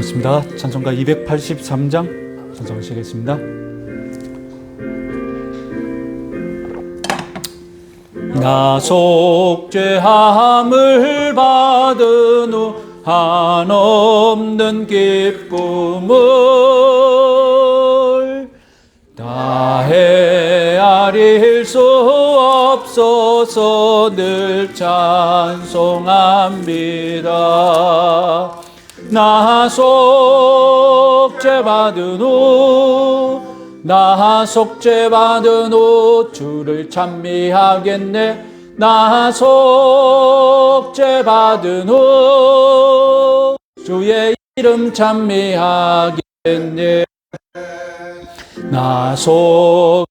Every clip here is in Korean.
맞습니다. 찬송가 283장 찬송하시겠습니다. 나 속죄함을 받은 후 한없는 기쁨을 다 헤아릴 수 없어서 늘 찬송합니다. 나 속죄받은 후 주를 찬미하겠네. 나 속죄받은 후 주의 이름 찬미하겠네. 나 속죄함을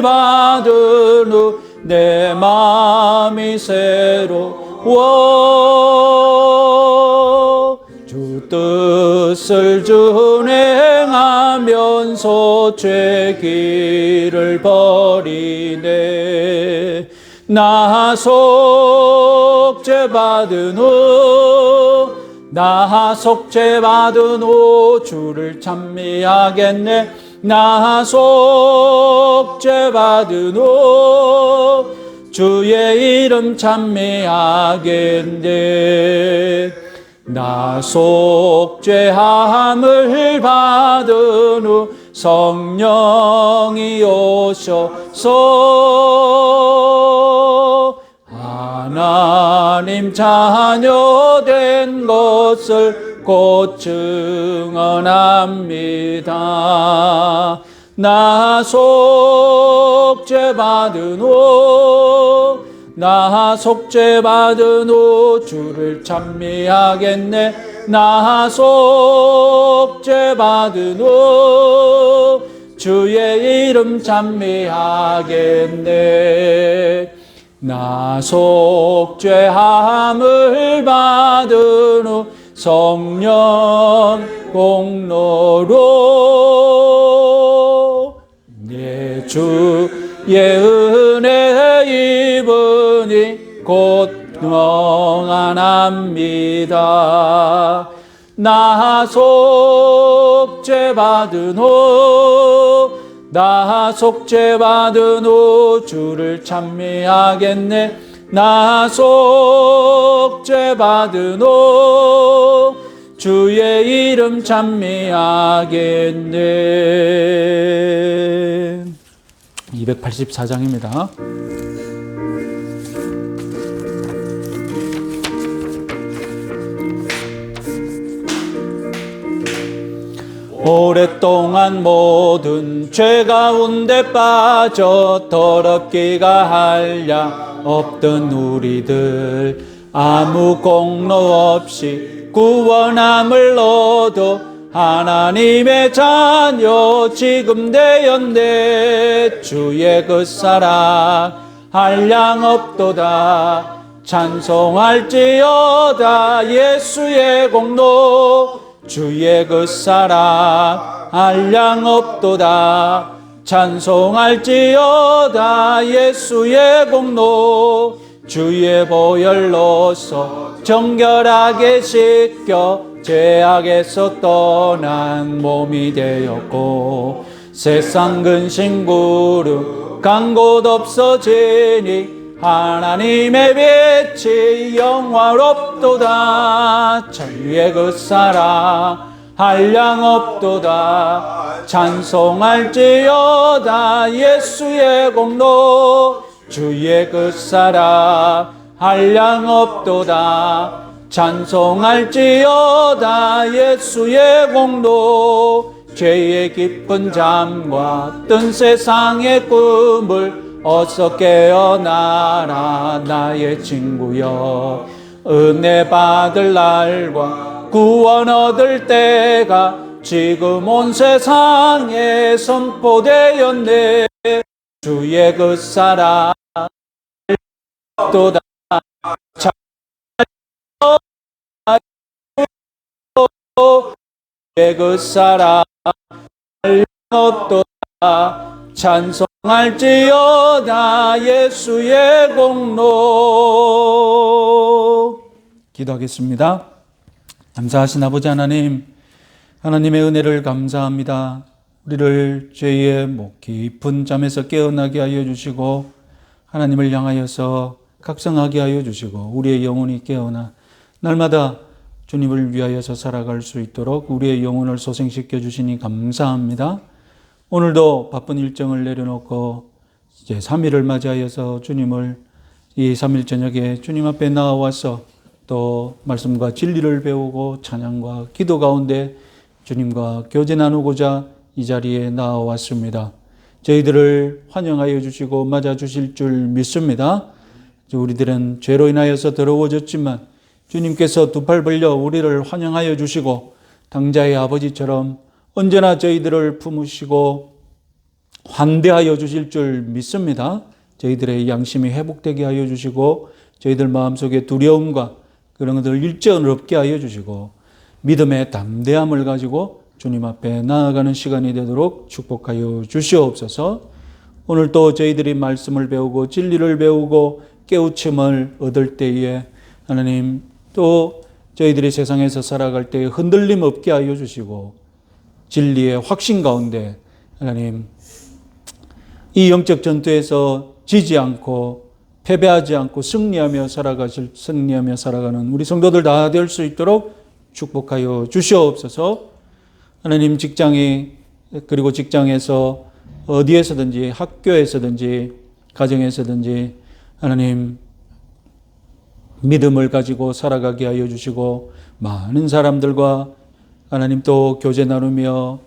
받은 후 내 마음이 새로워 주 뜻을 준행하면서 죄 길을 버리네. 나 속죄받은 후 주를 찬미하겠네. 나 속죄받은 후 주의 이름 찬미하겠네. 나 속죄함을 받은 후 성령이 오셔서 하나님 자녀 된 것을 곧 증언합니다. 나 속죄받은 후 주를 찬미하겠네. 나 속죄받은 후 주의 이름 찬미하겠네. 나 속죄함을 받은 후 성령 공로로 내 주의 은혜 입으니 곧 영원합니다. 나 속죄받은 후 주를 찬미하겠네. 나 속죄받은 후 주의 이름 찬미하겠네. 284장입니다. 오랫동안 모든 죄 가운데 빠져 더럽기가 한량 없던 우리들 아무 공로 없이 구원함을 얻어 하나님의 자녀 지금 되었네. 주의 그 사랑 한량 없도다. 찬송할지어다. 예수의 공로 주의 그 사랑 한량 없도다. 찬송할지어다. 예수의 공로 주의 보혈로서 정결하게 씻겨 죄악에서 떠난 몸이 되었고 세상 근심 구름 간 곳 없어지니 하나님의 빛이 영화롭도다. 주의 그 사랑 한량 없도다. 찬송할지어다. 예수의 공로 주의 그 사랑 한량 없도다. 찬송할지어다. 예수의 공로 죄의 깊은 잠과 뜬 세상의 꿈을 어서 깨어나라. 나의 친구여 은혜 받을 날과 구원 얻을 때가 지금 온 세상에 선포되었네. 주의 그 사랑 또다. 주의 그 사랑 없도다. 찬송할지어다. 예수의 공로. 기도하겠습니다. 감사하신 아버지 하나님, 하나님의 은혜를 감사합니다. 우리를 죄의 깊은 잠에서 깨어나게 하여 주시고 하나님을 향하여서 각성하게 하여 주시고 우리의 영혼이 깨어나 날마다 주님을 위하여서 살아갈 수 있도록 우리의 영혼을 소생시켜 주시니 감사합니다. 오늘도 바쁜 일정을 내려놓고 이제 3일을 맞이하여서 주님을 이 3일 저녁에 주님 앞에 나와서 또 말씀과 진리를 배우고 찬양과 기도 가운데 주님과 교제 나누고자 이 자리에 나왔습니다. 저희들을 환영하여 주시고 맞아 주실 줄 믿습니다. 우리들은 죄로 인하여서 더러워졌지만 주님께서 두 팔 벌려 우리를 환영하여 주시고 당자의 아버지처럼 언제나 저희들을 품으시고 환대하여 주실 줄 믿습니다. 저희들의 양심이 회복되게 하여 주시고 저희들 마음속에 두려움과 그런 것들을 일절 없게 하여 주시고 믿음의 담대함을 가지고 주님 앞에 나아가는 시간이 되도록 축복하여 주시옵소서. 오늘 또 저희들이 말씀을 배우고 진리를 배우고 깨우침을 얻을 때에 하나님 또 저희들이 세상에서 살아갈 때에 흔들림 없게 하여 주시고 진리의 확신 가운데 하나님 이 영적 전투에서 지지 않고 패배하지 않고 승리하며 살아가는 우리 성도들 다 될 수 있도록 축복하여 주시옵소서. 하나님 그리고 직장에서 어디에서든지 학교에서든지 가정에서든지 하나님 믿음을 가지고 살아가게 하여 주시고 많은 사람들과 하나님 또 교제 나누며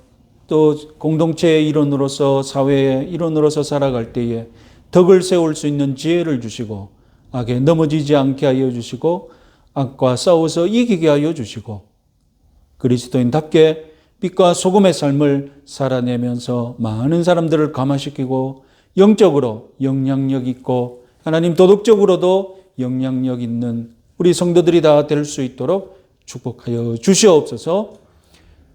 또 공동체의 일원으로서 사회의 일원으로서 살아갈 때에 덕을 세울 수 있는 지혜를 주시고 악에 넘어지지 않게 하여 주시고 악과 싸워서 이기게 하여 주시고 그리스도인답게 빛과 소금의 삶을 살아내면서 많은 사람들을 감화시키고 영적으로 영향력 있고 하나님 도덕적으로도 영향력 있는 우리 성도들이 다 될 수 있도록 축복하여 주시옵소서.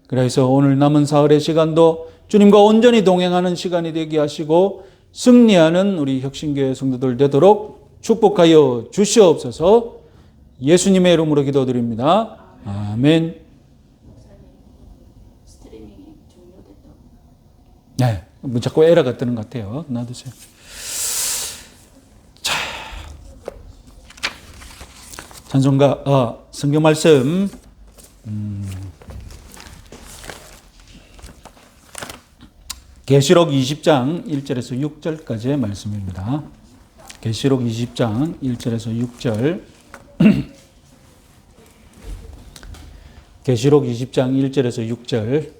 그래서 오늘 남은 사흘의 시간도 주님과 온전히 동행하는 시간이 되게 하시고 승리하는 우리 혁신교회 성도들 되도록 축복하여 주시옵소서. 예수님의 이름으로 기도드립니다. 아멘. 네, 자꾸 에러가 뜨는 것 같아요. 놔두세요. 자, 찬송가 성경 말씀 계시록 20장 1절에서 6절까지의 말씀입니다. 계시록 20장 1절에서 6절 계시록 20장 1절에서 6절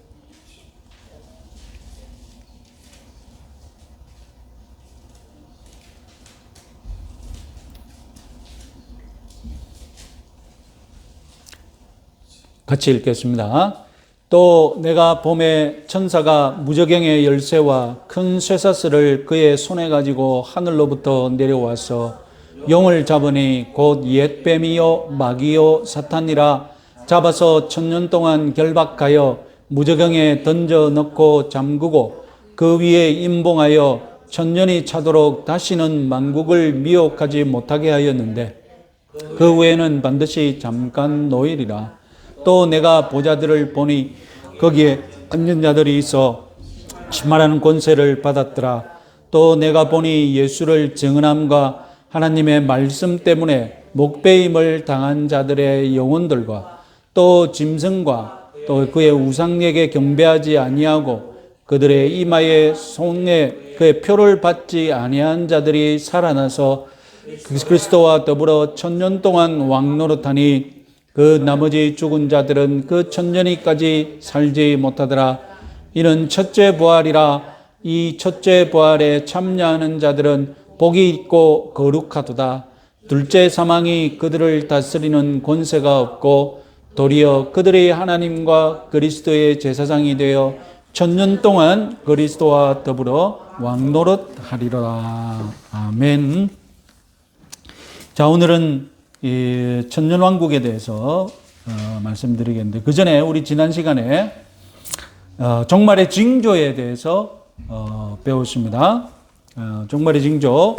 같이 읽겠습니다. 또 내가 봄에 천사가 무저갱의 열쇠와 큰 쇠사슬을 그의 손에 가지고 하늘로부터 내려와서 용을 잡으니 곧 옛뱀이요 마귀요 사탄이라 잡아서 1000년 동안 결박하여 무저갱에 던져 넣고 잠그고 그 위에 임봉하여 1000년이 차도록 다시는 만국을 미혹하지 못하게 하였는데 그 후에는 반드시 잠깐 노일이라. 또 내가 보좌들을 보니 거기에 앉은 자들이 있어 말하는 권세를 받았더라. 또 내가 보니 예수를 증언함과 하나님의 말씀 때문에 목배임을 당한 자들의 영혼들과 또 짐승과 또 그의 우상에게 경배하지 아니하고 그들의 이마에 손에 그의 표를 받지 아니한 자들이 살아나서 그리스도와 더불어 1000년 동안 왕노릇하니 그 나머지 죽은 자들은 그 1000년이까지 살지 못하더라. 이는 첫째 부활이라. 이 첫째 부활에 참여하는 자들은 복이 있고 거룩하도다. 둘째 사망이 그들을 다스리는 권세가 없고 도리어 그들이 하나님과 그리스도의 제사장이 되어 1000년 동안 그리스도와 더불어 왕노릇하리라. 아멘. 자, 오늘은 이 천년왕국에 대해서 말씀드리겠는데 그 전에 우리 지난 시간에 종말의 징조에 대해서 배웠습니다. 종말의 징조,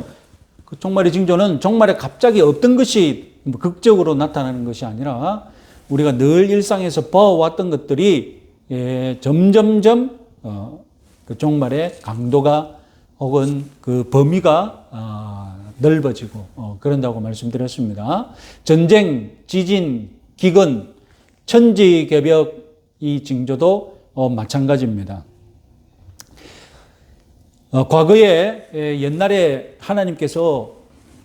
그 종말의 징조는 종말에 갑자기 어떤 것이 극적으로 나타나는 것이 아니라 우리가 늘 일상에서 봐왔던 것들이 점점점 그 종말의 강도가 혹은 그 범위가 넓어지고 그런다고 말씀드렸습니다. 전쟁, 지진, 기근, 천지개벽 이 징조도 마찬가지입니다. 과거에 옛날에 하나님께서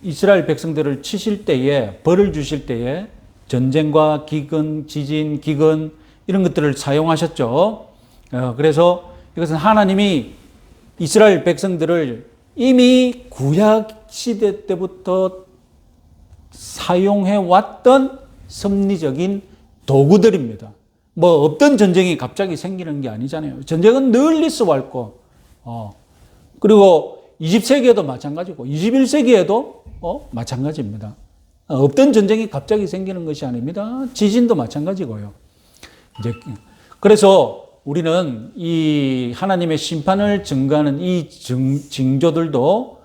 이스라엘 백성들을 치실 때에 벌을 주실 때에 전쟁과 기근, 지진, 기근 이런 것들을 사용하셨죠. 그래서 이것은 하나님이 이스라엘 백성들을 이미 구약 시대 때부터 사용해 왔던 섭리적인 도구들입니다. 뭐 없던 전쟁이 갑자기 생기는 게 아니잖아요. 전쟁은 늘 있어 왔고, 그리고 20세기에도 마찬가지고 21세기에도 마찬가지입니다. 없던 전쟁이 갑자기 생기는 것이 아닙니다. 지진도 마찬가지고요. 이제 그래서 우리는 이 하나님의 심판을 증거하는 이 징조들도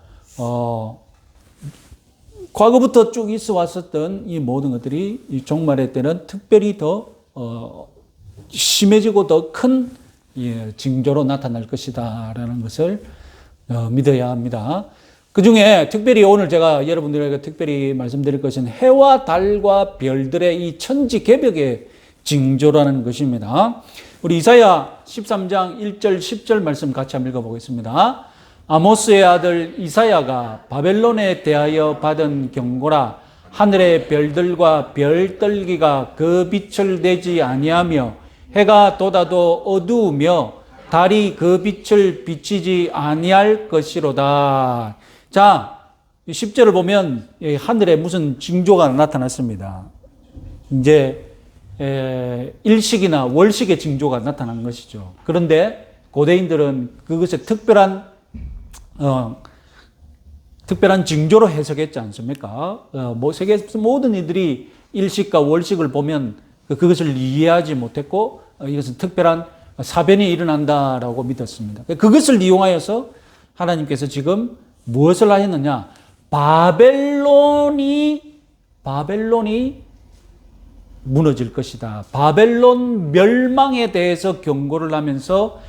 과거부터 쭉 있어 왔었던 이 모든 것들이 이 종말의 때는 특별히 더 심해지고 더 큰 징조로 나타날 것이다라는 것을 믿어야 합니다. 그 중에 특별히 오늘 제가 여러분들에게 특별히 말씀드릴 것은 해와 달과 별들의 이 천지개벽의 징조라는 것입니다. 우리 이사야 13장 1절 10절 말씀 같이 한번 읽어보겠습니다. 아모스의 아들 이사야가 바벨론에 대하여 받은 경고라. 하늘의 별들과 별떨기가 그 빛을 내지 아니하며 해가 돋아도 어두우며 달이 그 빛을 비치지 아니할 것이로다. 자, 10절을 보면 하늘에 무슨 징조가 나타났습니다. 이제 일식이나 월식의 징조가 나타난 것이죠. 그런데 고대인들은 그것을 특별한 징조로 해석했지 않습니까? 세계에서 모든 이들이 일식과 월식을 보면 그것을 이해하지 못했고 이것은 특별한 사변이 일어난다라고 믿었습니다. 그것을 이용하여서 하나님께서 지금 무엇을 하셨느냐? 바벨론이 무너질 것이다. 바벨론 멸망에 대해서 경고를 하면서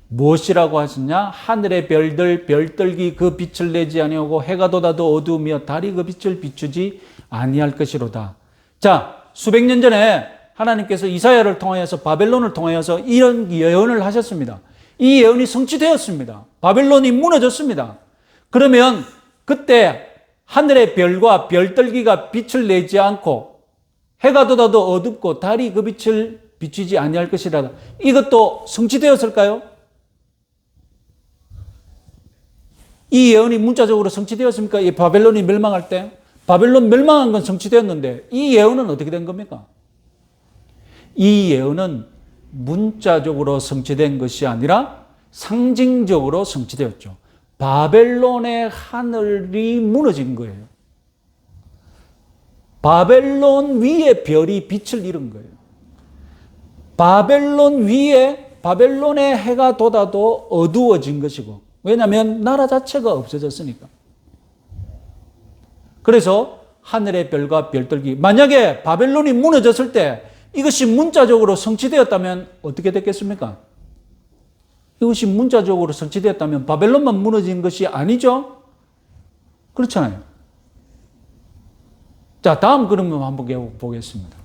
무엇이라고 하시냐? 하늘의 별들, 별떨기 그 빛을 내지 아니하고 해가 돋아도 어두우며 달이 그 빛을 비추지 아니할 것이로다. 자, 수백 년 전에 하나님께서 이사야를 통하여서 바벨론을 통하여서 이런 예언을 하셨습니다. 이 예언이 성취되었습니다. 바벨론이 무너졌습니다. 그러면 그때 하늘의 별과 별떨기가 빛을 내지 않고 해가 돋아도 어둡고 달이 그 빛을 비추지 아니할 것이라. 이것도 성취되었을까요? 이 예언이 문자적으로 성취되었습니까? 이 바벨론이 멸망할 때? 바벨론 멸망한 건 성취되었는데 이 예언은 어떻게 된 겁니까? 이 예언은 문자적으로 성취된 것이 아니라 상징적으로 성취되었죠. 바벨론의 하늘이 무너진 거예요. 바벨론 위에 별이 빛을 잃은 거예요. 바벨론의 해가 돋아도 어두워진 것이고, 왜냐하면 나라 자체가 없어졌으니까. 그래서 하늘의 별과 별들기, 만약에 바벨론이 무너졌을 때 이것이 문자적으로 성취되었다면 어떻게 됐겠습니까? 이것이 문자적으로 성취되었다면 바벨론만 무너진 것이 아니죠? 그렇잖아요. 자, 다음 그림을 한번 보겠습니다.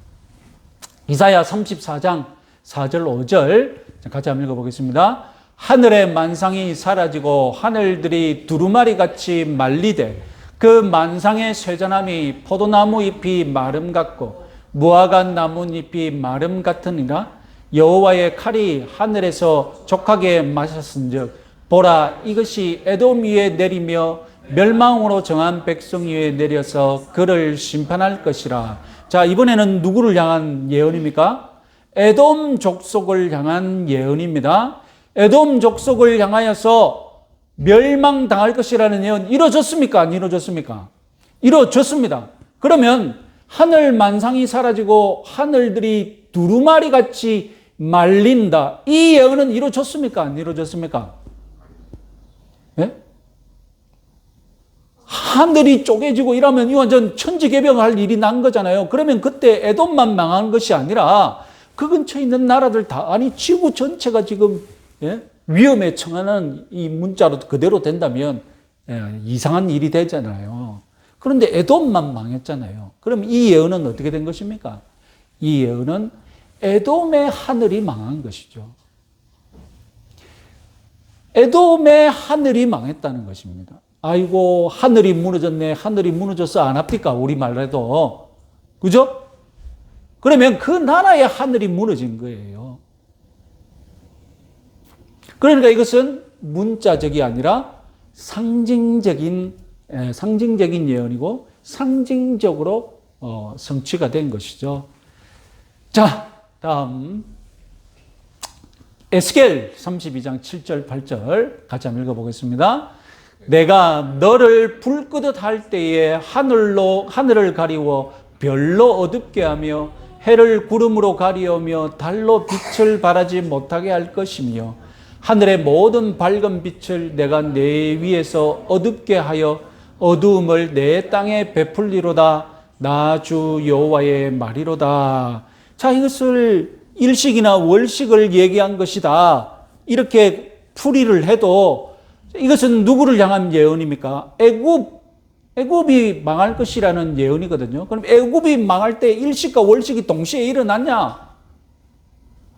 이사야 34장 4절 5절 같이 한번 읽어보겠습니다. 하늘의 만상이 사라지고 하늘들이 두루마리같이 말리되 그 만상의 쇠잔함이 포도나무 잎이 마름 같고 무화과 나뭇잎이 마름 같으니라. 여호와의 칼이 하늘에서 족하게 마셨은즉 보라, 이것이 에돔 위에 내리며 멸망으로 정한 백성 위에 내려서 그를 심판할 것이라. 자, 이번에는 누구를 향한 예언입니까? 에돔 족속을 향한 예언입니다. 에돔 족속을 향하여서 멸망당할 것이라는 예언 이루어졌습니까? 안 이루어졌습니까? 이루어졌습니다. 그러면 하늘 만상이 사라지고 하늘들이 두루마리같이 말린다. 이 예언은 이루어졌습니까? 안 이루어졌습니까? 예? 하늘이 쪼개지고 이러면 이 완전 천지개벽할 일이 난 거잖아요. 그러면 그때 에돔만 망한 것이 아니라 그 근처에 있는 나라들 다, 아니 지구 전체가 지금 위험에 처하는 이 문자로 그대로 된다면 이상한 일이 되잖아요. 그런데 에돔만 망했잖아요. 그럼 이 예언은 어떻게 된 것입니까? 이 예언은 에돔의 하늘이 망한 것이죠. 에돔의 하늘이 망했다는 것입니다. 아이고, 하늘이 무너졌네. 하늘이 무너져서 안 합니까? 우리말로 해도. 그죠? 그러면 그 나라의 하늘이 무너진 거예요. 그러니까 이것은 문자적이 아니라 상징적인 예언이고 상징적으로 성취가 된 것이죠. 자, 다음 에스겔 32장 7절 8절 같이 한번 읽어보겠습니다. 내가 너를 불 끄듯 할 때에 하늘을 가리워 별로 어둡게 하며 해를 구름으로 가리우며 달로 빛을 발하지 못하게 할 것이며 하늘의 모든 밝은 빛을 내가 내 위에서 어둡게 하여 어두움을 내 땅에 베풀리로다. 나 주 여호와의 말이로다. 자, 이것을 일식이나 월식을 얘기한 것이다. 이렇게 풀이를 해도 이것은 누구를 향한 예언입니까? 애굽이 망할 것이라는 예언이거든요. 그럼 애굽이 망할 때 일식과 월식이 동시에 일어났냐?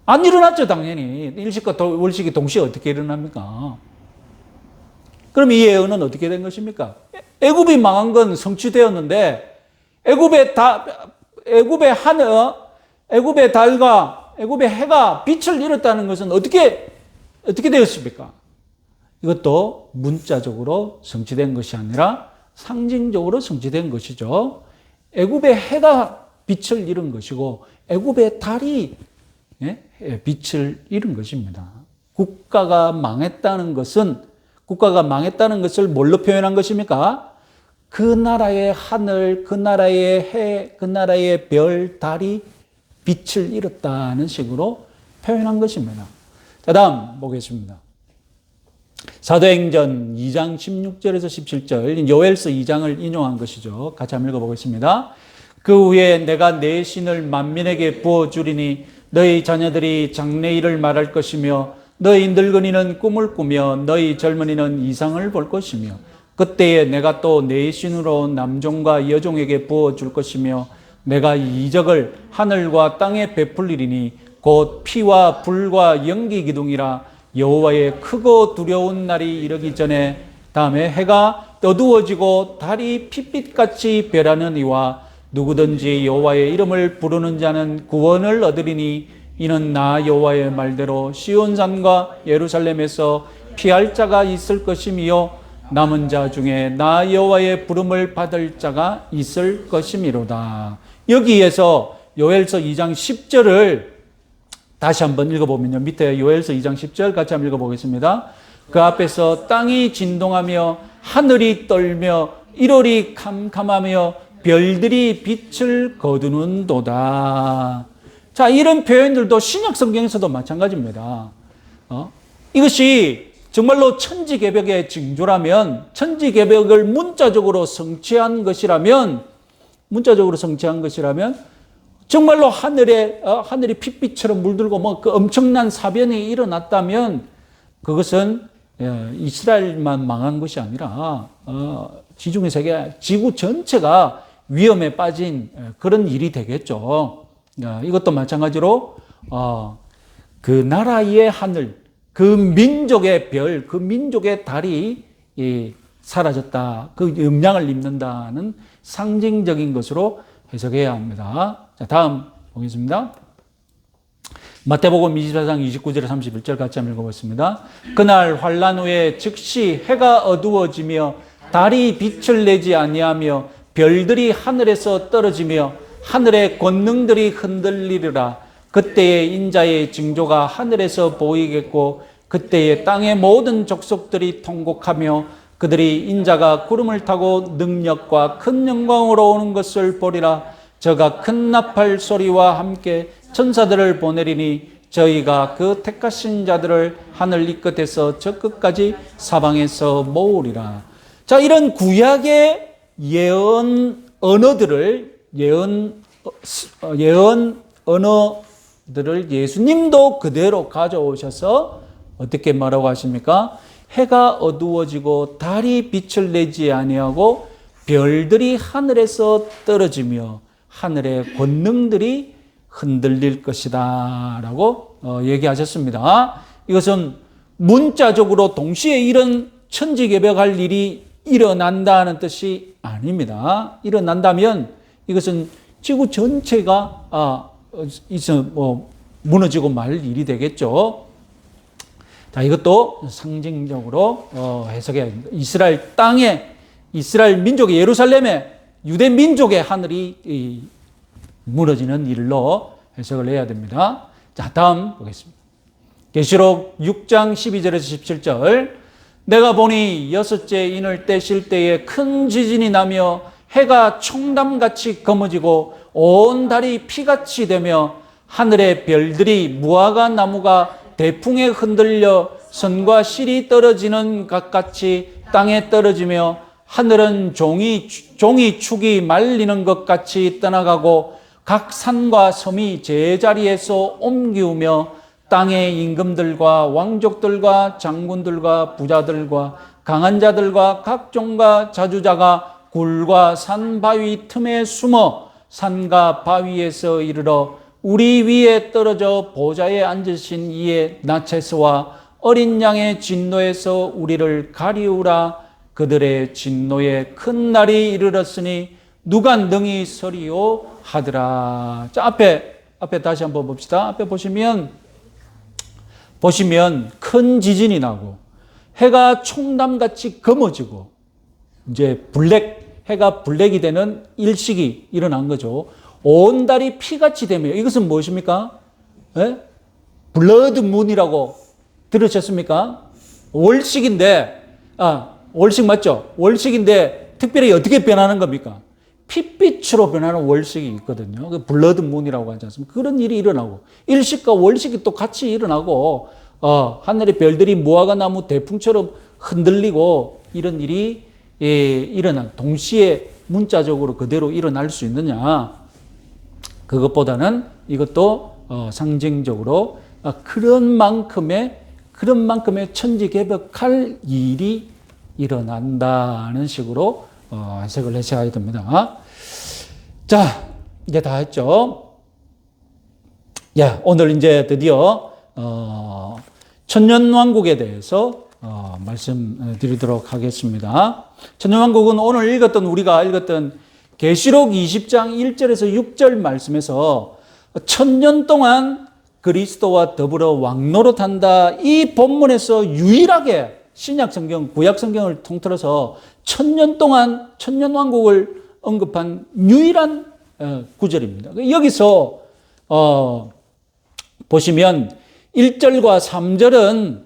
안 일어났죠, 당연히. 일식과 월식이 동시에 어떻게 일어납니까? 그럼 이 예언은 어떻게 된 것입니까? 애굽이 망한 건 성취되었는데 애굽의 달과 애굽의 해가 빛을 잃었다는 것은 어떻게 되었습니까? 이것도 문자적으로 성취된 것이 아니라 상징적으로 성취된 것이죠. 애굽의 해가 빛을 잃은 것이고 애굽의 달이 빛을 잃은 것입니다. 국가가 망했다는 것을 뭘로 표현한 것입니까? 그 나라의 하늘, 그 나라의 해, 그 나라의 별, 달이 빛을 잃었다는 식으로 표현한 것입니다. 자, 다음 보겠습니다. 사도행전 2장 16절에서 17절 요엘서 2장을 인용한 것이죠. 같이 한번 읽어보겠습니다. 그 후에 내가 내 신을 만민에게 부어주리니 너희 자녀들이 장래일을 말할 것이며 너희 늙은이는 꿈을 꾸며 너희 젊은이는 이상을 볼 것이며 그때에 내가 또 내 신으로 남종과 여종에게 부어줄 것이며 내가 이적을 하늘과 땅에 베풀리리니 곧 피와 불과 연기 기둥이라. 여호와의 크고 두려운 날이 이르기 전에 다음에 해가 어두워지고 달이 핏빛같이 변하는 이와 누구든지 여호와의 이름을 부르는 자는 구원을 얻으리니 이는 나 여호와의 말대로 시온산과 예루살렘에서 피할 자가 있을 것이며 남은 자 중에 나 여호와의 부름을 받을 자가 있을 것이미로다. 여기에서 요엘서 2장 10절을 다시 한번 읽어보면요. 밑에 요엘서 2장 10절 같이 한번 읽어보겠습니다. 그 앞에서 땅이 진동하며 하늘이 떨며 일월이 캄캄하며 별들이 빛을 거두는도다. 자, 이런 표현들도 신약 성경에서도 마찬가지입니다. 이것이 정말로 천지개벽의 징조라면, 천지개벽을 문자적으로 성취한 것이라면 정말로 하늘이 핏빛처럼 물들고 그 엄청난 사변이 일어났다면 그것은 이스라엘만 망한 것이 아니라 지중해 세계, 지구 전체가 위험에 빠진 그런 일이 되겠죠. 이것도 마찬가지로 그 나라의 하늘, 그 민족의 별, 그 민족의 달이 사라졌다. 그 영향을 입는다는 상징적인 것으로 해석해야 합니다. 자, 다음 보겠습니다. 마태복음 24장 29절에 31절 같이 한번 읽어보겠습니다. 그날 환란 후에 즉시 해가 어두워지며 달이 빛을 내지 아니하며 별들이 하늘에서 떨어지며 하늘의 권능들이 흔들리리라. 그때에 인자의 징조가 하늘에서 보이겠고 그때에 땅의 모든 족속들이 통곡하며 그들이 인자가 구름을 타고 능력과 큰 영광으로 오는 것을 보리라. 저가 큰 나팔 소리와 함께 천사들을 보내리니 저희가 그 택하신 자들을 하늘 이 끝에서 저 끝까지 사방에서 모으리라. 자, 이런 구약의 예언 언어들을 예수님도 그대로 가져오셔서 어떻게 말하고 하십니까? 해가 어두워지고 달이 빛을 내지 아니하고 별들이 하늘에서 떨어지며 하늘의 권능들이 흔들릴 것이다 라고 얘기하셨습니다. 이것은 문자적으로 동시에 이런 천지개벽할 일이 일어난다는 뜻이 아닙니다. 일어난다면 이것은 지구 전체가 무너지고 말 일이 되겠죠. 자, 이것도 상징적으로 해석해야 됩니다. 이스라엘 땅에, 이스라엘 민족의 예루살렘에, 유대 민족의 하늘이 무너지는 일로 해석을 해야 됩니다. 자, 다음 보겠습니다. 계시록 6장 12절에서 17절. 내가 보니 여섯째 인을 떼실 때에 큰 지진이 나며 해가 총담같이 검어지고 온 달이 피같이 되며 하늘의 별들이 무화과 나무가 대풍에 흔들려 선과 실이 떨어지는 것 같이 땅에 떨어지며 하늘은 종이 축이 말리는 것 같이 떠나가고 각 산과 섬이 제자리에서 옮기우며 땅의 임금들과 왕족들과 장군들과 부자들과 강한 자들과 각종과 자주자가 굴과 산 바위 틈에 숨어 산과 바위에서 이르러 우리 위에 떨어져 보좌에 앉으신 이의 나체서와 어린 양의 진노에서 우리를 가리우라. 그들의 진노에 큰 날이 이르렀으니 누가 능히 서리요 하더라. 자, 앞에 다시 한번 봅시다. 앞에 보시면 큰 지진이 나고 해가 총담같이 검어지고 이제 해가 블랙이 되는 일식이 일어난 거죠. 온 달이 피같이 되며 이것은 무엇입니까? 블러드 문이라고 들으셨습니까? 월식인데, 월식 맞죠? 월식인데 특별히 어떻게 변하는 겁니까? 핏빛으로 변하는 월식이 있거든요. 블러드 문이라고 하지 않습니까? 그런 일이 일어나고 일식과 월식이 또 같이 일어나고 하늘의 별들이 무화과 나무 대풍처럼 흔들리고 이런 일이 동시에 문자적으로 그대로 일어날 수 있느냐? 그것보다는 이것도 상징적으로 그런 만큼의 천지개벽할 일이 일어난다는 식으로 해석을 하셔야 됩니다. 자, 이제 다 했죠. 오늘 이제 드디어 천년왕국에 대해서 말씀드리도록 하겠습니다. 천년왕국은 오늘 우리가 읽었던 계시록 20장 1절에서 6절 말씀에서 천년 동안 그리스도와 더불어 왕노릇한다. 이 본문에서 유일하게 신약 성경, 구약 성경을 통틀어서 천년 동안 천년왕국을 언급한 유일한 구절입니다. 여기서 보시면 1절과 3절은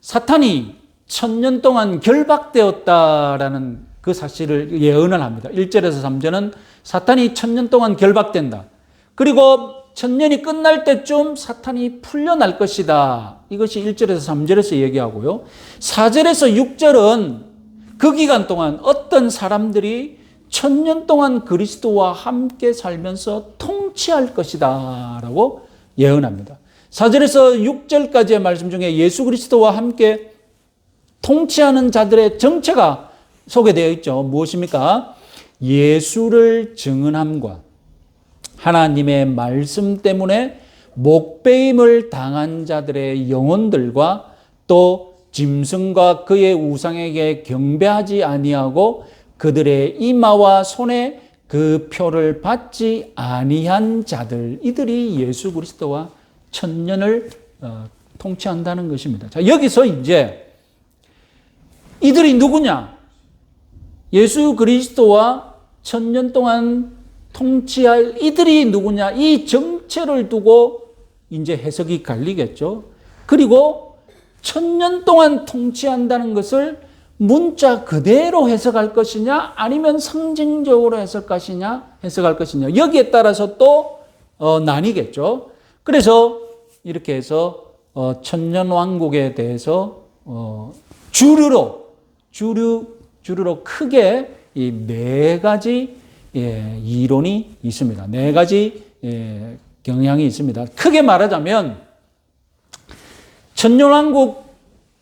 사탄이 천년 동안 결박되었다라는 그 사실을 예언을 합니다. 1절에서 3절은 사탄이 천년 동안 결박된다. 그리고 천년이 끝날 때쯤 사탄이 풀려날 것이다. 이것이 1절에서 3절에서 얘기하고요. 4절에서 6절은 그 기간 동안 어떤 사람들이 천년 동안 그리스도와 함께 살면서 통치할 것이다 라고 예언합니다. 4절에서 6절까지의 말씀 중에 예수 그리스도와 함께 통치하는 자들의 정체가 소개되어 있죠. 무엇입니까? 예수를 증언함과 하나님의 말씀 때문에 목배임을 당한 자들의 영혼들과 또 짐승과 그의 우상에게 경배하지 아니하고 그들의 이마와 손에 그 표를 받지 아니한 자들, 이들이 예수 그리스도와 천년을 통치한다는 것입니다. 자, 여기서 이제 이들이 누구냐? 예수 그리스도와 천년 동안 통치할 이들이 누구냐? 이 정체를 두고 이제 해석이 갈리겠죠. 그리고 천년 동안 통치한다는 것을 문자 그대로 해석할 것이냐, 아니면 상징적으로 해석할 것이냐. 여기에 따라서 또 나뉘겠죠. 그래서 이렇게 해서 천년 왕국에 대해서 주류 주로 크게 이 네 가지 이론이 있습니다. 네 가지 경향이 있습니다. 크게 말하자면 천년왕국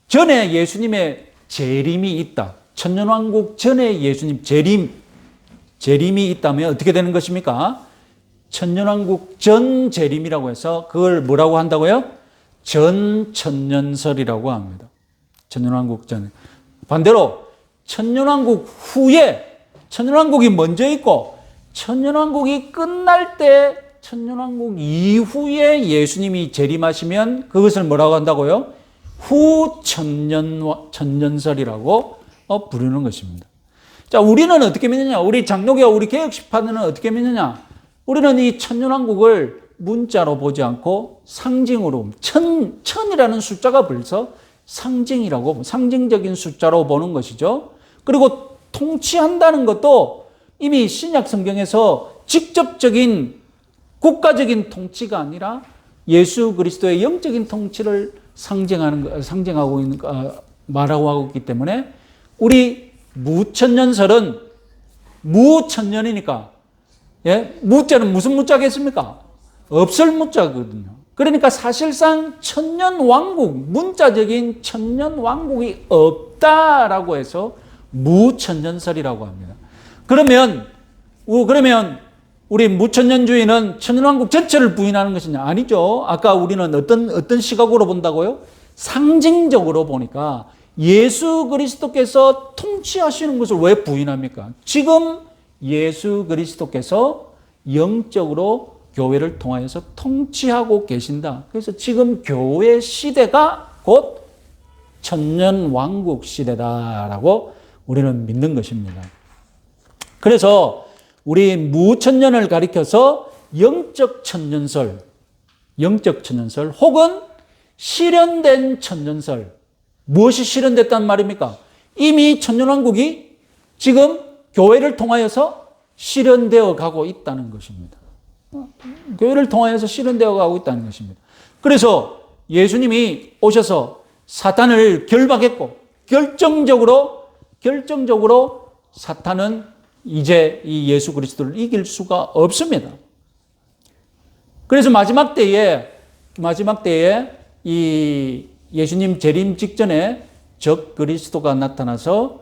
전에 예수님의 재림이 있다. 천년왕국 전에 예수님 재림이 있다면 어떻게 되는 것입니까? 천년왕국 전 재림이라고 해서 그걸 뭐라고 한다고요? 전천년설이라고 합니다. 천년왕국 전. 반대로 천년왕국 후에 천년왕국이 먼저 있고 천년왕국이 끝날 때 천년왕국 이후에 예수님이 재림하시면 그것을 뭐라고 한다고요? 후천년설이라고 부르는 것입니다. 자, 우리는 어떻게 믿느냐? 우리 장로교와 우리 개혁식파들은 어떻게 믿느냐? 우리는 이 천년왕국을 문자로 보지 않고 상징으로, 천이라는 숫자가 벌써 상징적인 숫자로 보는 것이죠. 그리고 통치한다는 것도 이미 신약 성경에서 직접적인 국가적인 통치가 아니라 예수 그리스도의 영적인 통치를 상징하고 있는, 말하고 하고 있기 때문에 우리 무천년설은 무천년이니까, 무자는 무슨 무자겠습니까? 없을 무자거든요. 그러니까 사실상 천년왕국, 문자적인 천년왕국이 없다라고 해서 무천년설이라고 합니다. 그러면 우리 무천년주의는 천년왕국 전체를 부인하는 것이냐? 아니죠. 아까 우리는 어떤 시각으로 본다고요? 상징적으로 보니까 예수 그리스도께서 통치하시는 것을 왜 부인합니까? 지금 예수 그리스도께서 영적으로 교회를 통하여서 통치하고 계신다. 그래서 지금 교회 시대가 곧 천년왕국 시대다라고 우리는 믿는 것입니다. 그래서 우리 무천년을 가리켜서 영적 천년설 혹은 실현된 천년설. 무엇이 실현됐단 말입니까? 이미 천년왕국이 지금 교회를 통하여서 실현되어 가고 있다는 것입니다. 교회를 통하여서 실현되어 가고 있다는 것입니다. 그래서 예수님이 오셔서 사탄을 결박했고 결정적으로 사탄은 이제 이 예수 그리스도를 이길 수가 없습니다. 그래서 마지막 때에 이 예수님 재림 직전에 적 그리스도가 나타나서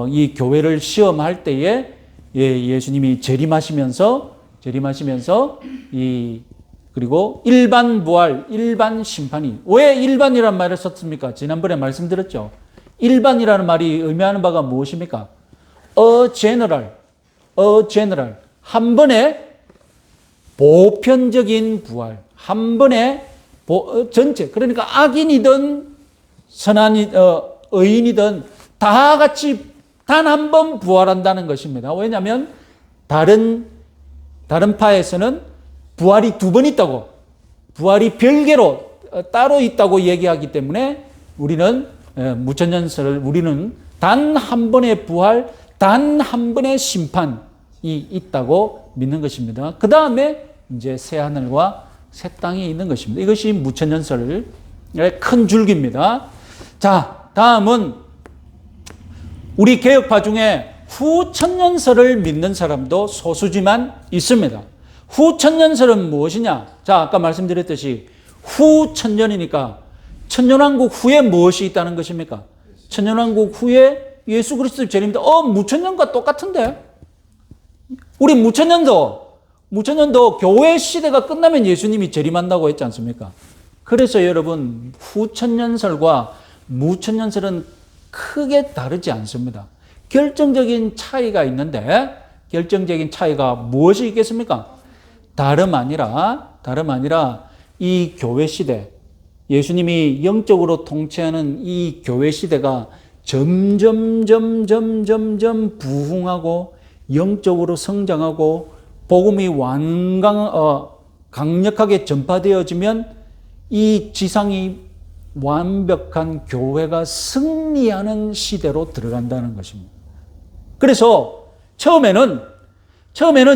이 교회를 시험할 때에 예수님이 재림하시면서 그리고 일반 부활, 일반 심판이, 왜 일반이라는 말을 썼습니까? 지난번에 말씀드렸죠. 일반이라는 말이 의미하는 바가 무엇입니까? general. 한 번에 보편적인 부활. 한 번에 전체. 그러니까 악인이든 의인이든 다 같이 단 한 번 부활한다는 것입니다. 왜냐하면 다른 파에서는 부활이 두 번 있다고, 부활이 별개로 따로 있다고 얘기하기 때문에 우리는 무천년설을 우리는 단 한 번의 부활, 단 한 번의 심판이 있다고 믿는 것입니다. 그 다음에 이제 새 하늘과 새 땅이 있는 것입니다. 이것이 무천년설의 큰 줄기입니다. 자, 다음은 우리 개혁파 중에 후천년설을 믿는 사람도 소수지만 있습니다. 후천년설은 무엇이냐? 자, 아까 말씀드렸듯이 후천년이니까 천년왕국 후에 무엇이 있다는 것입니까? 천년왕국 후에 예수 그리스도 재림인데 무천년과 똑같은데? 우리 무천년도 교회 시대가 끝나면 예수님이 재림한다고 했지 않습니까? 그래서 여러분 후천년설과 무천년설은 크게 다르지 않습니다. 결정적인 차이가 있는데 결정적인 차이가 무엇이 있겠습니까? 다름 아니라 이 교회 시대, 예수님이 영적으로 통치하는 이 교회 시대가 점점 부흥하고 영적으로 성장하고 복음이 강력하게 전파되어지면 이 지상이 완벽한 교회가 승리하는 시대로 들어간다는 것입니다. 그래서 처음에는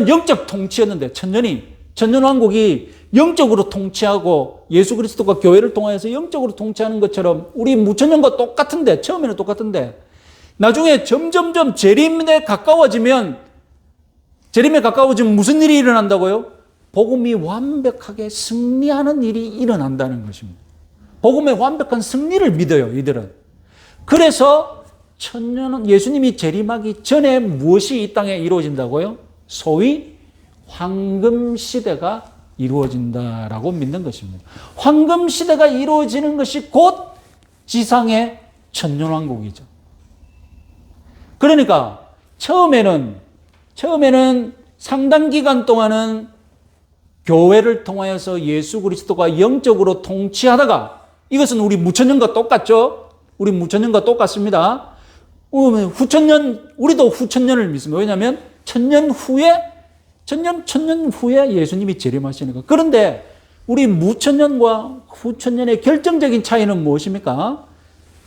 영적 통치였는데 천년왕국이 영적으로 통치하고 예수 그리스도가 교회를 통하여서 영적으로 통치하는 것처럼 우리 무천년과 똑같은데 처음에는 똑같은데 나중에 점점점 재림에 가까워지면 무슨 일이 일어난다고요? 복음이 완벽하게 승리하는 일이 일어난다는 것입니다. 복음의 완벽한 승리를 믿어요, 이들은. 그래서 천년은 예수님이 재림하기 전에 무엇이 이 땅에 이루어진다고요? 소위 황금 시대가 이루어진다라고 믿는 것입니다. 황금 시대가 이루어지는 것이 곧 지상의 천년왕국이죠. 그러니까 처음에는 상당 기간 동안은 교회를 통하여서 예수 그리스도가 영적으로 통치하다가, 이것은 우리 무천년과 똑같죠? 우리 무천년과 똑같습니다. 우리도 후천년을 믿습니다. 왜냐하면 천년 후에 예수님이 재림하시니까. 그런데 우리 무천년과 후천년의 결정적인 차이는 무엇입니까?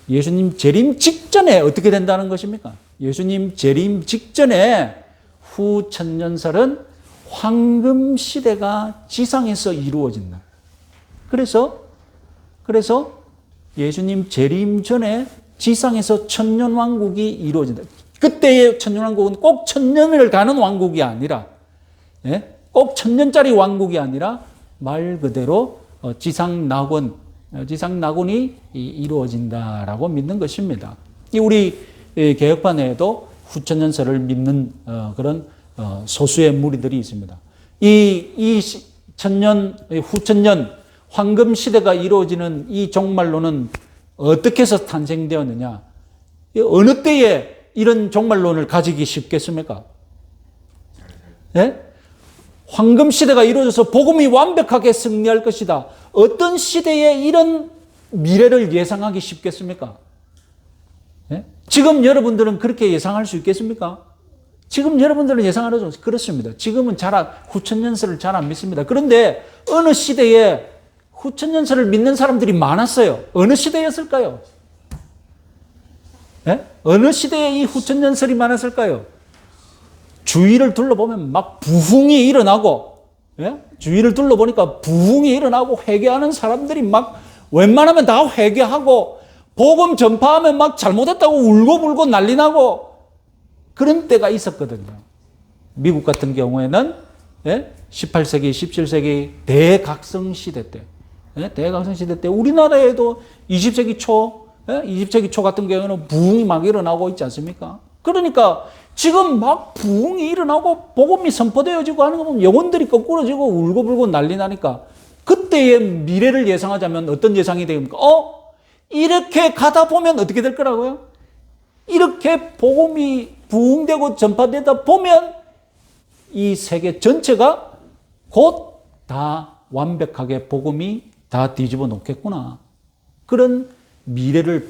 예수님 재림 직전에 어떻게 된다는 것입니까? 예수님 재림 직전에 후천년설은 황금 시대가 지상에서 이루어진다. 그래서 예수님 재림 전에 지상에서 천년왕국이 이루어진다. 그때의 천년왕국은 꼭 천년을 가는 왕국이 아니라, 꼭 천년짜리 왕국이 아니라 말 그대로 지상 낙원이 이루어진다라고 믿는 것입니다. 이 개혁판에도 후천년설을 믿는 그런 소수의 무리들이 있습니다. 이 후천년 황금 시대가 이루어지는 이 종말론은 어떻게 해서 탄생되었느냐? 어느 때에 이런 종말론을 가지기 쉽겠습니까? 네? 황금 시대가 이루어져서 복음이 완벽하게 승리할 것이다. 어떤 시대에 이런 미래를 예상하기 쉽겠습니까? 네? 지금 여러분들은 그렇게 예상할 수 있겠습니까? 지금 여러분들은 예상하죠. 그렇습니다. 지금은 후천년설을 잘 안 믿습니다. 그런데 어느 시대에 후천년설을 믿는 사람들이 많았어요. 어느 시대였을까요? 네? 어느 시대에 이 후천년설이 많았을까요? 주위를 둘러보면 막 부흥이 일어나고, 주위를 둘러보니까 부흥이 일어나고 회개하는 사람들이 막 웬만하면 다 회개하고, 복음 전파하면 막 잘못했다고 울고불고 난리 나고, 그런 때가 있었거든요. 미국 같은 경우에는 18세기, 17세기 대각성 시대 때, 대각성 시대 때 우리나라에도 20세기 초 같은 경우에는 부흥이 막 일어나고 있지 않습니까? 그러니까 지금 막 부흥이 일어나고 복음이 선포되어지고 하는 거 보면 영혼들이 거꾸로지고 울고불고 난리 나니까 그때의 미래를 예상하자면 어떤 예상이 됩니까? 이렇게 가다 보면 어떻게 될 거라고요? 이렇게 복음이 부흥되고 전파되다 보면 이 세계 전체가 곧 다 완벽하게 복음이 다 뒤집어 놓겠구나. 그런 미래를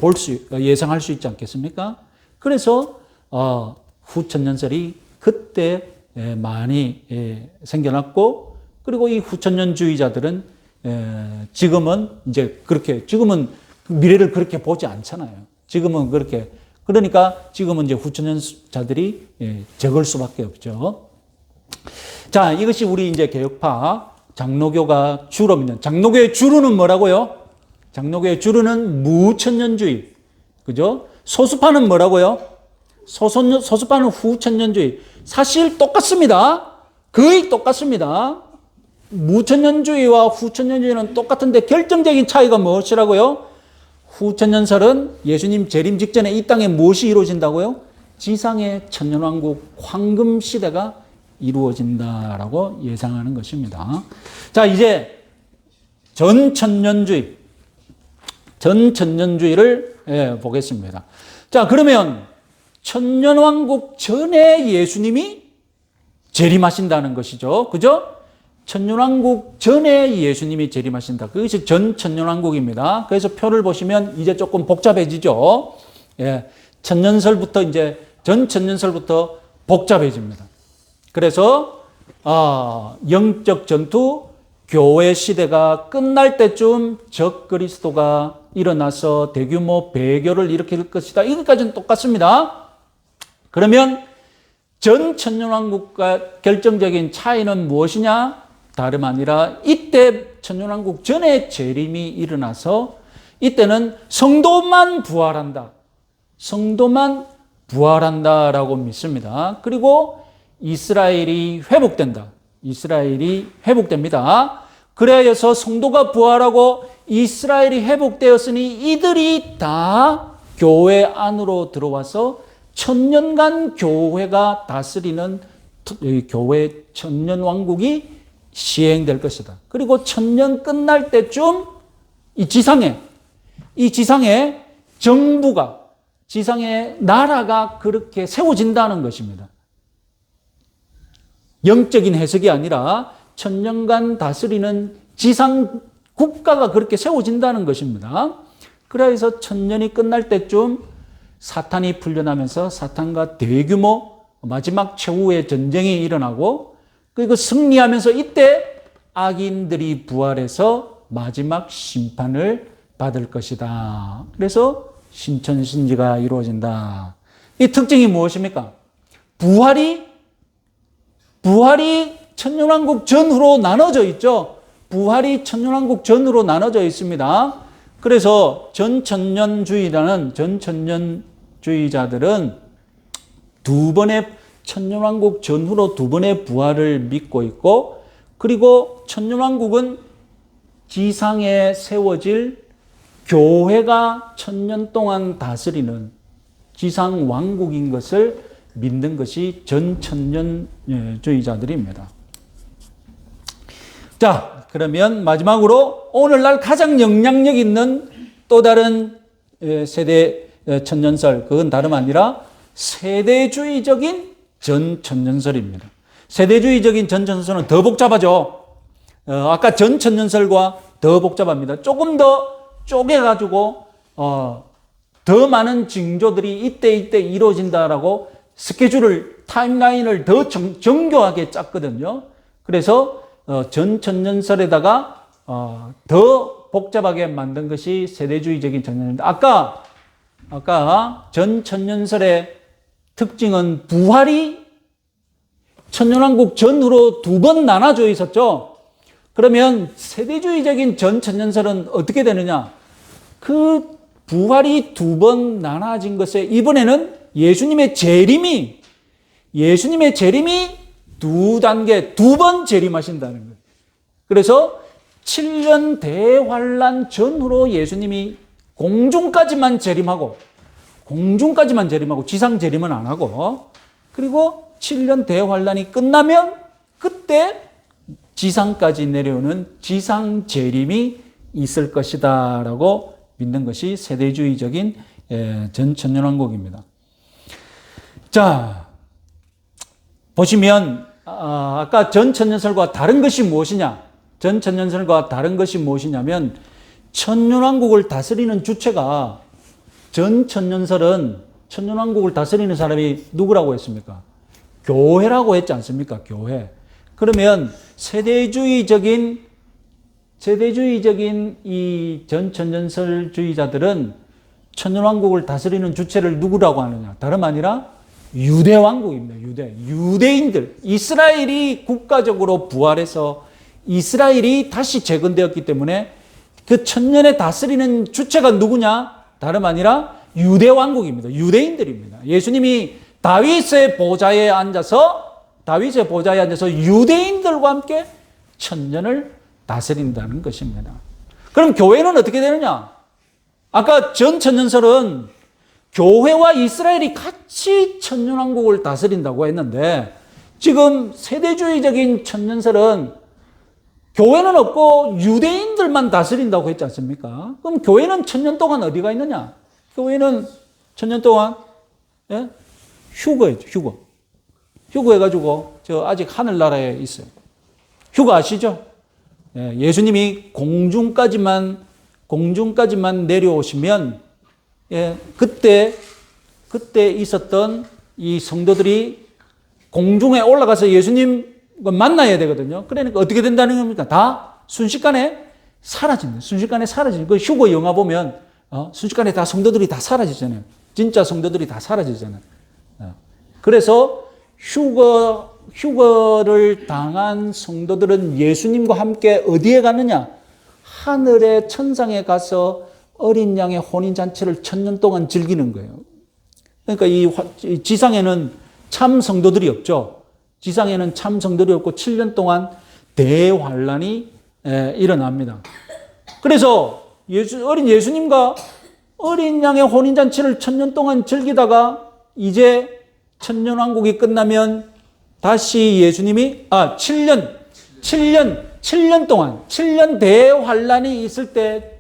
예상할 수 있지 않겠습니까? 그래서 후천년설이 그때 많이 생겨났고, 그리고 이 후천년주의자들은 지금은 미래를 그렇게 보지 않잖아요. 그러니까 지금은 이제 후천년자들이 적을 수밖에 없죠. 자, 이것이 우리 이제 개혁파 장로교가 주로 믿는, 장로교의 주류는 뭐라고요? 장로교의 주류는 무천년주의. 그죠? 소수파는 뭐라고요? 소수파는 후천년주의. 사실 똑같습니다. 거의 똑같습니다. 무천년주의와 후천년주의는 똑같은데 결정적인 차이가 무엇이라고요? 후천년설은 예수님 재림 직전에 이 땅에 무엇이 이루어진다고요? 지상의 천년왕국 황금 시대가 이루어진다라고 예상하는 것입니다. 자, 이제 전천년주의를 보겠습니다. 자, 그러면 천년왕국 전에 예수님이 재림하신다는 것이죠. 그죠? 천년왕국 전에 예수님이 재림하신다. 그것이 전천년왕국입니다. 그래서 표를 보시면 이제 조금 복잡해지죠. 천년설부터 이제 전천년설부터 복잡해집니다. 그래서 영적 전투, 교회 시대가 끝날 때쯤 적그리스도가 일어나서 대규모 배교를 일으킬 것이다. 이것까지는 똑같습니다. 그러면 전천년왕국과 결정적인 차이는 무엇이냐? 다름 아니라 이때 천년왕국 전에 재림이 일어나서 이때는 성도만 부활한다. 성도만 부활한다라고 믿습니다. 그리고 이스라엘이 회복된다. 이스라엘이 회복됩니다. 그래서 성도가 부활하고 이스라엘이 회복되었으니 이들이 다 교회 안으로 들어와서 천년간 교회가 다스리는 교회 천년왕국이 시행될 것이다. 그리고 천년 끝날 때쯤 이 지상에 정부가, 지상의 나라가 그렇게 세워진다는 것입니다. 영적인 해석이 아니라 천년간 다스리는 지상 국가가 그렇게 세워진다는 것입니다. 그래서 천년이 끝날 때쯤 사탄이 풀려나면서 사탄과 대규모 마지막 최후의 전쟁이 일어나고, 그리고 승리하면서 이때 악인들이 부활해서 마지막 심판을 받을 것이다. 그래서 신천신지가 이루어진다. 이 특징이 무엇입니까? 부활이 천년왕국 전후로 나눠져 있죠. 부활이 천년왕국 전후로 나눠져 있습니다. 그래서 전천년주의자들은 두 번의 천년왕국 전후로 두 번의 부활을 믿고 있고, 그리고 천년왕국은 지상에 세워질 교회가 천년 동안 다스리는 지상 왕국인 것을 믿는 것이 전천년주의자들입니다. 자, 그러면 마지막으로 오늘날 가장 영향력 있는 또 다른 세대 천년설, 그건 다름 아니라 세대주의적인 전천년설입니다. 세대주의적인 전천년설은 더 복잡하죠. 아까 전천년설과 더 복잡합니다. 조금 더 쪼개가지고 더 많은 징조들이 이때 이루어진다라고 스케줄을, 타임라인을 더 정교하게 짰거든요. 그래서 전천년설에다가 더 복잡하게 만든 것이 세대주의적인 전천년설입니다. 아까 전천년설의 특징은 부활이 천년왕국 전후로 두 번 나눠져 있었죠. 그러면 세대주의적인 전천년설은 어떻게 되느냐? 그 부활이 두 번 나눠진 것에 이번에는 예수님의 재림이 두 단계, 두 번 재림하신다는 거예요. 그래서 7년 대환란 전후로 예수님이 공중까지만 재림하고 지상 재림은 안 하고, 그리고 7년 대환란이 끝나면 그때 지상까지 내려오는 지상 재림이 있을 것이다 라고 믿는 것이 세대주의적인 전천년왕국입니다. 자, 보시면 아까 전천년설과 다른 것이 무엇이냐? 전천년설과 다른 것이 무엇이냐면, 천년왕국을 다스리는 주체가, 전천년설은 천년왕국을 다스리는 사람이 누구라고 했습니까? 교회라고 했지 않습니까? 교회. 그러면 세대주의적인 이 전천년설주의자들은 천년왕국을 다스리는 주체를 누구라고 하느냐? 다름 아니라 유대왕국입니다. 유대인들. 이스라엘이 국가적으로 부활해서 이스라엘이 다시 재건되었기 때문에 그 천년에 다스리는 주체가 누구냐? 다름 아니라 유대왕국입니다. 유대인들입니다. 예수님이 다윗의 보좌에 앉아서 유대인들과 함께 천년을 다스린다는 것입니다. 그럼 교회는 어떻게 되느냐? 아까 전천년설은 교회와 이스라엘이 같이 천년왕국을 다스린다고 했는데, 지금 세대주의적인 천년설은 교회는 없고 유대인들만 다스린다고 했지 않습니까? 그럼 교회는 천년 동안 어디가 있느냐? 교회는 천년 동안 휴거예요. 휴거 해가지고 저 아직 하늘나라에 있어요. 휴거 아시죠? 예수님이 공중까지만 내려오시면, 그때 있었던 이 성도들이 공중에 올라가서 예수님 만나야 되거든요. 그러니까 어떻게 된다는 겁니까? 다 순식간에 사라진다. 그 휴거 영화 보면 순식간에 다 성도들이 다 사라지잖아요. 진짜 성도들이 다 사라지잖아요. 그래서 휴거를 당한 성도들은 예수님과 함께 어디에 가느냐? 하늘의 천상에 가서 어린 양의 혼인잔치를 천년 동안 즐기는 거예요. 그러니까 이 지상에는 참 성도들이 없죠. 지상에는 참 성도들이 없고 7년 동안 대환란이 일어납니다. 그래서 어린 예수님과 어린 양의 혼인잔치를 1000년 동안 즐기다가 이제 천년왕국이 끝나면 다시 예수님이 7년 동안 7년 대환란이 있을 때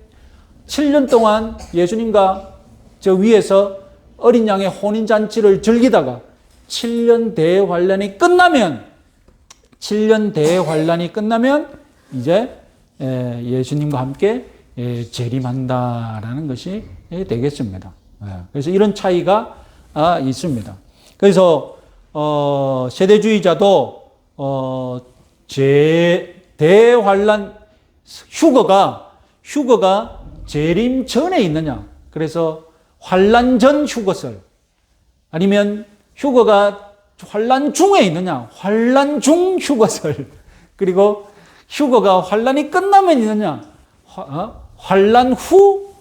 7년 동안 예수님과 저 위에서 어린 양의 혼인잔치를 즐기다가 7년 대환란이 끝나면 이제 예수님과 함께 재림한다라는 것이 되겠습니다. 그래서 이런 차이가 있습니다. 그래서 세대주의자도 대환란 휴거가 재림 전에 있느냐, 그래서 환란 전 휴거설, 아니면 휴거가 환란 중에 있느냐, 환란 중 휴거설, 그리고 휴거가 환란이 끝나면 있느냐, 환란 후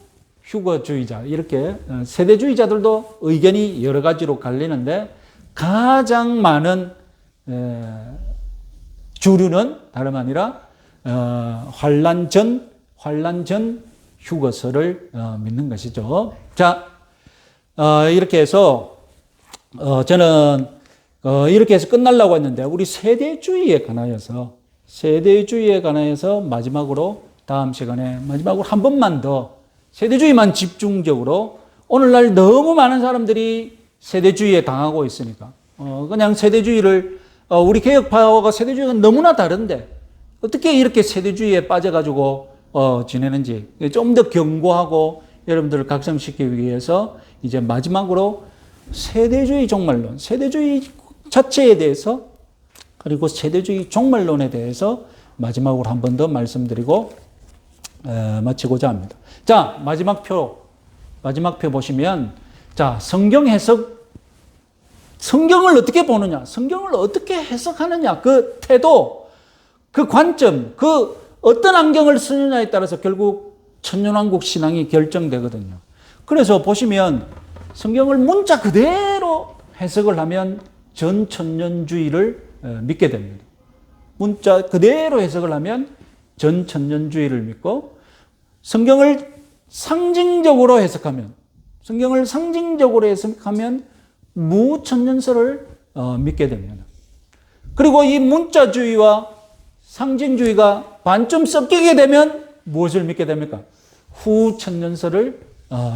휴거주의자, 이렇게 세대주의자들도 의견이 여러 가지로 갈리는데 가장 많은 주류는 다름 아니라 환란 전 휴거설을 믿는 것이죠. 자, 이렇게 해서 저는 이렇게 해서 끝나려고 했는데 우리 세대주의에 관하여서 마지막으로 다음 시간에 마지막으로 한 번만 더 세대주의만 집중적으로, 오늘날 너무 많은 사람들이 세대주의에 당하고 있으니까 그냥 세대주의를 우리 개혁파와 세대주의가 너무나 다른데 어떻게 이렇게 세대주의에 빠져가지고 지내는지 좀 더 경고하고 여러분들을 각성시키기 위해서 이제 마지막으로 세대주의 종말론, 세대주의 자체에 대해서 그리고 세대주의 종말론에 대해서 마지막으로 한 번 더 말씀드리고 마치고자 합니다. 자, 마지막 표 보시면, 자, 성경 해석, 성경을 어떻게 보느냐, 성경을 어떻게 해석하느냐, 그 태도, 그 관점, 그 어떤 안경을 쓰느냐에 따라서 결국 천년왕국 신앙이 결정되거든요. 그래서 보시면 성경을 문자 그대로 해석을 하면 전천년주의를 믿게 됩니다. 문자 그대로 해석을 하면 전천년주의를 믿고, 성경을 상징적으로 해석하면 무천년설을 믿게 됩니다. 그리고 이 문자주의와 상징주의가 반쯤 섞이게 되면 무엇을 믿게 됩니까? 후천년설을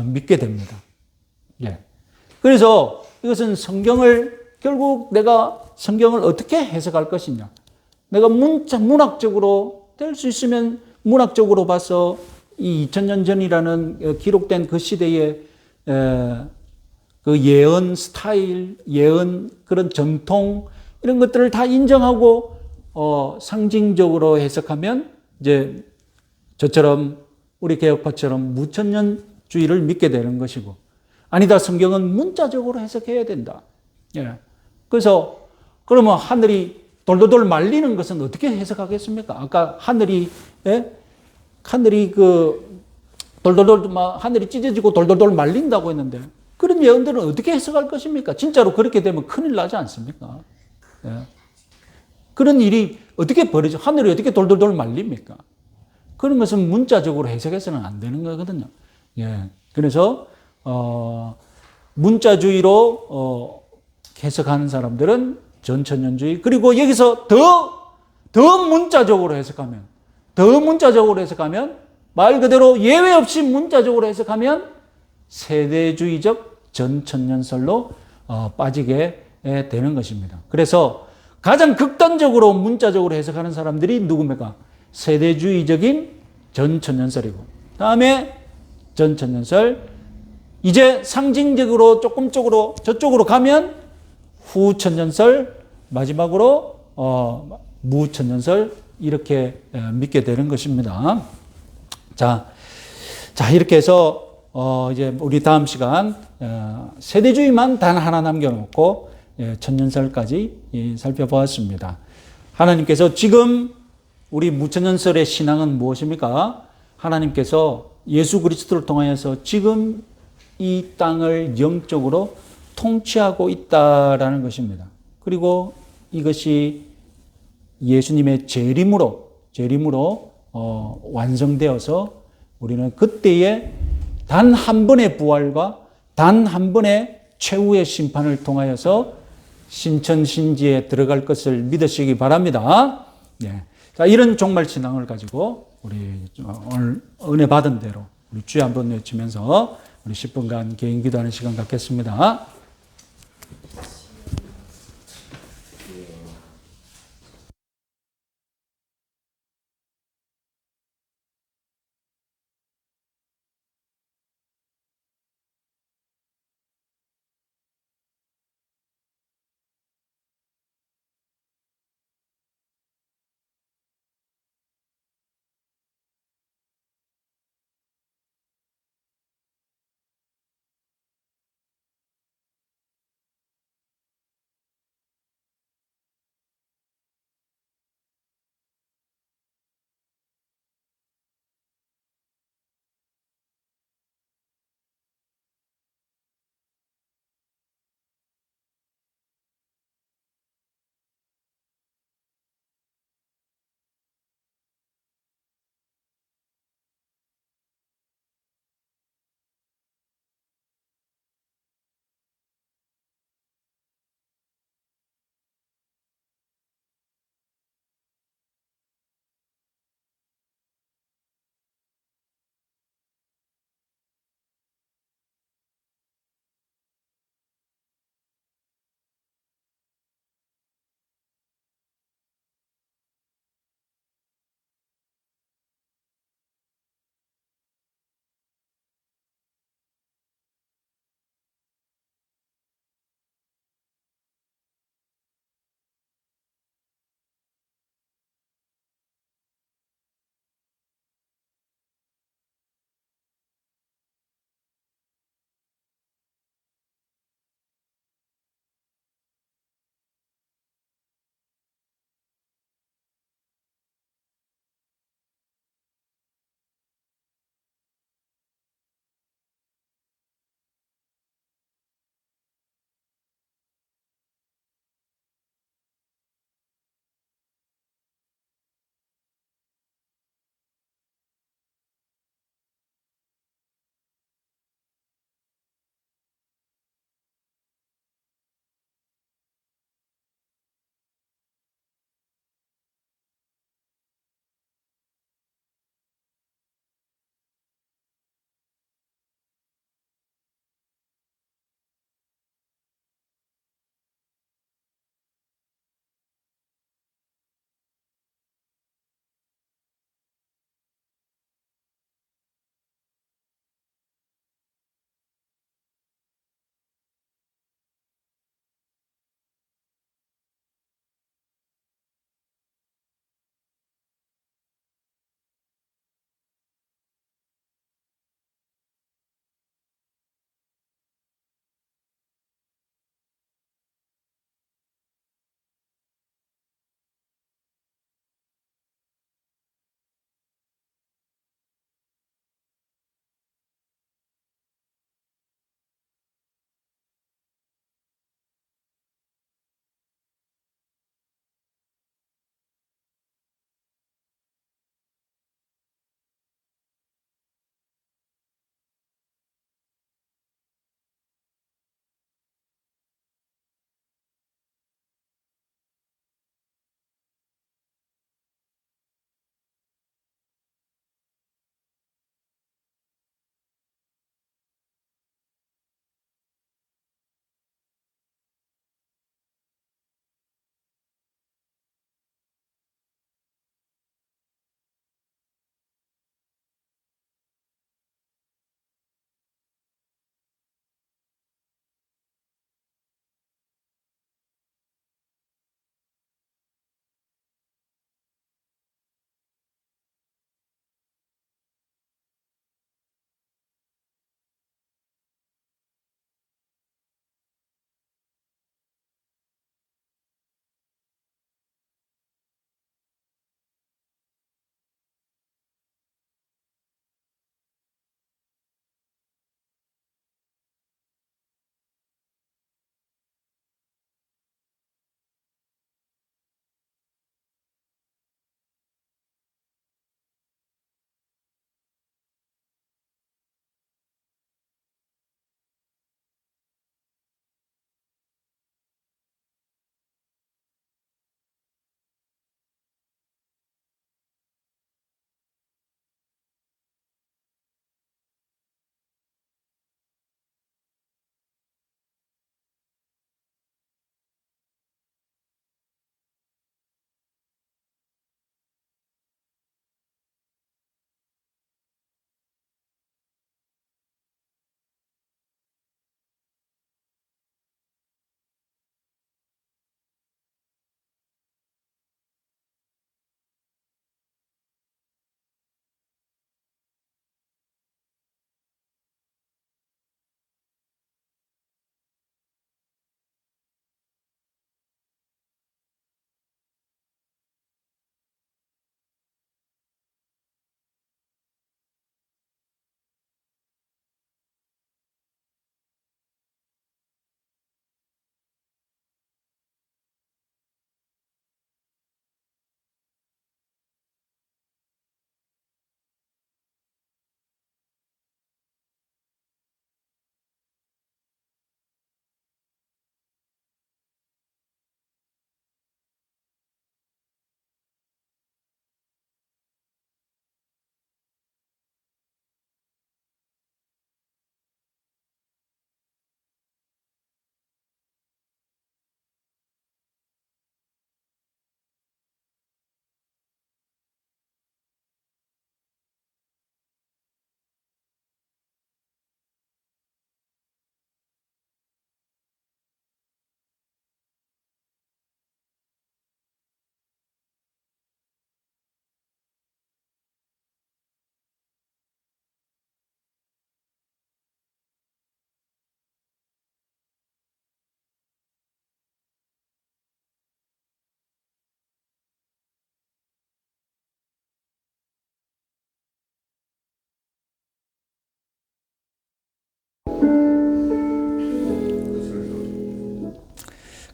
믿게 됩니다. 예. 그래서 이것은 결국 내가 성경을 어떻게 해석할 것이냐. 내가 문학적으로 될 수 있으면 문학적으로 봐서 이 2000년 전이라는 기록된 그 시대의 그 예언 스타일, 예언 그런 전통 이런 것들을 다 인정하고 상징적으로 해석하면 이제 저처럼 우리 개혁파처럼 무천년주의를 믿게 되는 것이고, 아니다, 성경은 문자적으로 해석해야 된다. 예. 그래서 그러면 하늘이 돌돌돌 말리는 것은 어떻게 해석하겠습니까? 아까 하늘이 하늘이 찢어지고 돌돌돌 말린다고 했는데 그런 예언들은 어떻게 해석할 것입니까? 진짜로 그렇게 되면 큰일 나지 않습니까? 예. 그런 일이 어떻게 벌어져? 하늘이 어떻게 돌돌돌 말립니까? 그런 것은 문자적으로 해석해서는 안 되는 거거든요. 예. 그래서 문자주의로 해석하는 사람들은 전천년주의, 그리고 여기서 더 문자적으로 해석하면 말 그대로 예외 없이 문자적으로 해석하면 세대주의적 전천년설로 빠지게 되는 것입니다. 그래서 가장 극단적으로 문자적으로 해석하는 사람들이 누굽니까? 세대주의적인 전천년설이고, 다음에 전천년설, 이제 상징적으로 조금 저쪽으로 가면 후천년설, 마지막으로 무천년설, 이렇게 믿게 되는 것입니다. 자, 이렇게 해서 이제 우리 다음 시간 세대주의만 단 하나 남겨놓고 천년설까지 살펴보았습니다. 하나님께서 지금 우리 무천년설의 신앙은 무엇입니까? 하나님께서 예수 그리스도를 통하여서 지금 이 땅을 영적으로 통치하고 있다라는 것입니다. 그리고 이것이 예수님의 재림으로 완성되어서 우리는 그때에 단 한 번의 부활과 단 한 번의 최후의 심판을 통하여서 신천신지에 들어갈 것을 믿으시기 바랍니다. 네. 자, 이런 종말 신앙을 가지고 우리 오늘 은혜 받은 대로 우리 주여 한번 외치면서 우리 10분간 개인 기도하는 시간 갖겠습니다.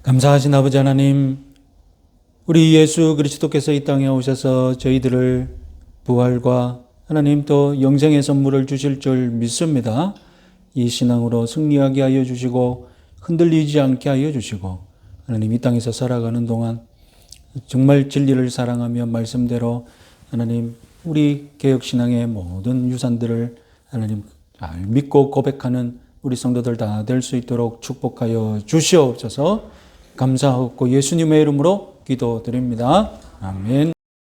감사하신 아버지 하나님, 우리 예수 그리스도께서 이 땅에 오셔서 저희들을 부활과 하나님 또 영생의 선물을 주실 줄 믿습니다. 이 신앙으로 승리하게 하여 주시고 흔들리지 않게 하여 주시고 하나님 이 땅에서 살아가는 동안 정말 진리를 사랑하며 말씀대로 하나님 우리 개혁신앙의 모든 유산들을 하나님 잘 믿고 고백하는 우리 성도들 다 될 수 있도록 축복하여 주시옵소서. 감사하고 예수님의 이름으로 기도드립니다. 아멘.